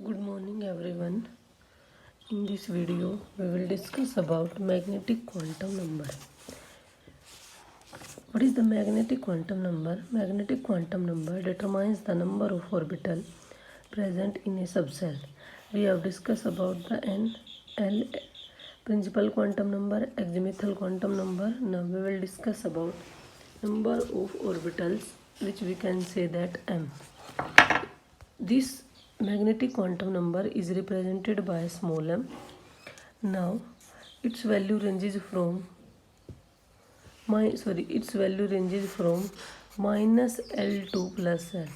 Good morning everyone. In this video we will discuss about magnetic quantum number. What is the magnetic quantum number? Magnetic quantum number determines the number of orbitals present in a subcell. We have discussed about the N, L, principal quantum number, azimuthal quantum number. Now we will discuss about number of orbitals, which we can say that M. This magnetic quantum number is represented by small m. Now its value ranges from minus L to plus L.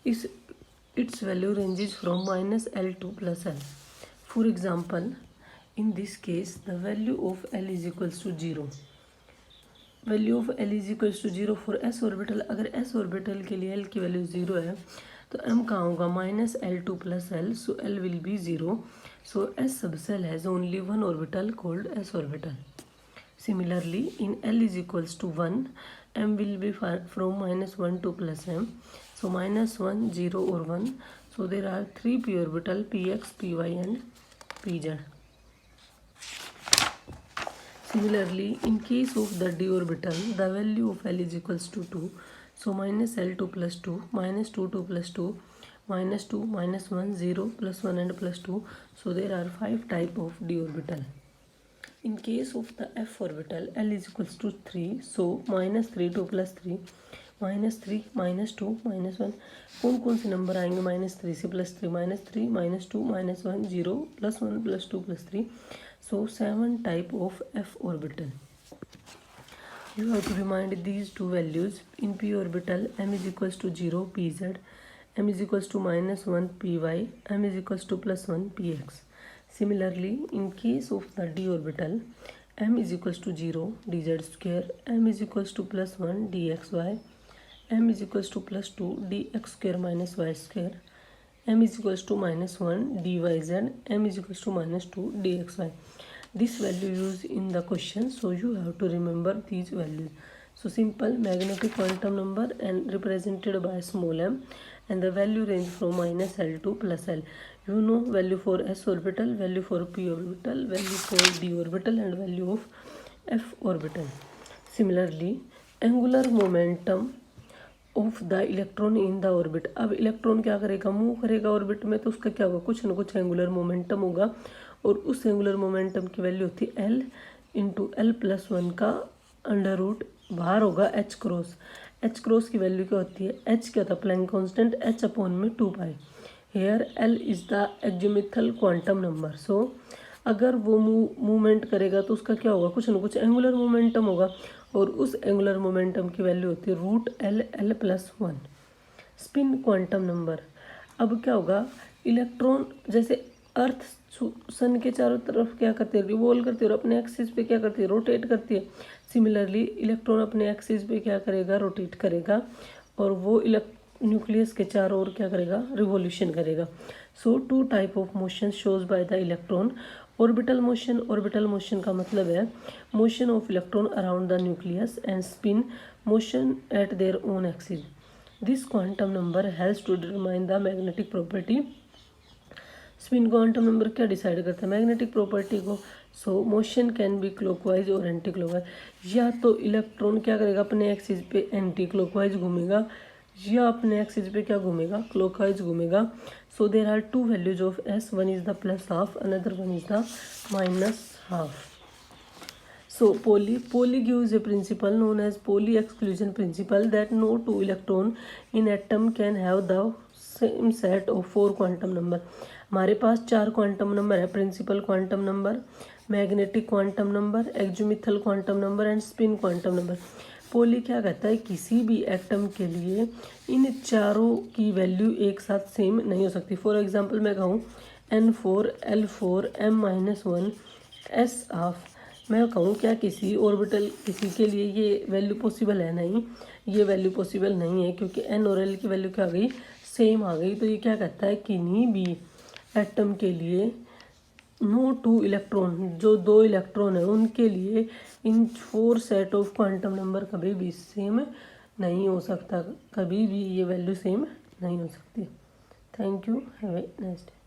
Its value ranges from minus L to plus L. For example, in this case the value of L is equals to 0. Value of L is equals to 0 for s orbital. अगर s orbital के लिए L की value 0 है तो m कहाँ होगा? Minus L2 plus L. So L will be 0. So s subshell has only one orbital called s orbital. Similarly इन L is equals to 1 m will be from minus 1 to plus m. So minus 1 0 और 1. So there are 3 p orbital px py and pz. Similarly, in case of the d orbital, the value of L is equals to 2. So minus L2 plus 2, minus 2 plus 2, minus 2, minus 1, 0, plus 1 and plus 2. So there are 5 type of d orbital. In case of the f orbital, L is equals to 3. So minus 3 2 plus 3, minus 3, minus 2, minus 1. कौन से number आएंगे minus 3 से plus 3? Minus 3, minus 2, minus 1, 0, plus 1, plus 2, plus 3. So 7 type of f orbital. You have to remind these two values. In p orbital, m is equals to 0 pz, m is equals to minus 1 py, m is equals to plus 1 px. Similarly, in case of the d orbital, m is equals to 0 dz square, m is equals to plus 1 dxy, m is equals to plus 2 dx square minus y square, m is equals to minus 1 dyz, m is equals to minus 2 dxy. This value used in the question, so you have to remember these values. So simple magnetic quantum number and represented by small m, and the value range from minus L to plus L. You know value for s orbital, value for p orbital, value for d orbital and value of f orbital. Similarly, angular momentum of the electron in the orbit. अब electron क्या करेगा? Move करेगा orbit में, तो उसका क्या होगा? कुछ ना कुछ एंगुलर मोमेंटम होगा, और उस एंगुलर मोमेंटम की वैल्यू होती है L इंटू L प्लस 1 का अंडर रूट. बाहर होगा H क्रॉस. H क्रॉस की वैल्यू क्या होती है? H क्या था? Planck constant. H अपॉन में 2 pi. Here L is the azimuthal quantum number. So अगर वो मूवमेंट करेगा तो उसका क्या होगा? कुछ ना कुछ एंगुलर मोमेंटम होगा, और उस एंगुलर मोमेंटम की वैल्यू होती है root L plus 1. Spin quantum number. अब क्या होगा? इलेक्ट्रॉन जैसे अर्थ सन के चारों तरफ क्या करती है? रिवॉल्व करती है, और अपने एक्सिस पे क्या करती है? रोटेट करती है. सिमिलरली इलेक्ट्रॉन अपने एक्सिस पे क्या करेगा? रोटेट करेगा, और वो न्यूक्लियस के चारों ओर क्या करेगा? रिवॉल्यूशन करेगा. So 2 type of motion shows by the electron. Orbital motion का मतलब है motion of electron around the nucleus, and spin motion at their own axis. This quantum number helps to determine the magnetic property. Spin quantum number क्या decide करता है? Magnetic property को. So motion can be clockwise और anti clockwise. या तो electron क्या करेगा? अपने एक्सिस पे एंटी क्लॉकवाइज घूमेगा, या अपने एक्सिस पे क्या घूमेगा? क्लॉकवाइज घूमेगा. So there are 2 values of S. One is the plus half, another one is the minus half. So Pauli gives a principle known as Pauli exclusion principle that no 2 electron in atom can have the same set of 4 quantum number. हमारे पास 4 quantum number है. Principal quantum number, magnetic quantum number, azimuthal quantum number and spin quantum number. Pauli क्या कहता है? किसी भी atom के लिए इन चारों की वैल्यू एक साथ सेम नहीं हो सकती. फॉर एग्जांपल मैं कहूँ N4 L4 M-1 S half. मैं कहूँ क्या किसी ऑर्बिटल किसी के लिए ये वैल्यू पॉसिबल है? नहीं, ये वैल्यू पॉसिबल नहीं है, क्योंकि N और L की वैल्यू क्या आ गई? सेम आ गई. तो ये क्या कहता है? किन्हीं भी एटम के लिए नो 2 इलेक्ट्रॉन, जो 2 इलेक्ट्रॉन है उनके लिए इन 4 सेट ऑफ क्वांटम नंबर कभी भी सेम नहीं हो सकता. कभी भी ये वैल्यू सेम नहीं हो सकती. Thank you. Have a nice day.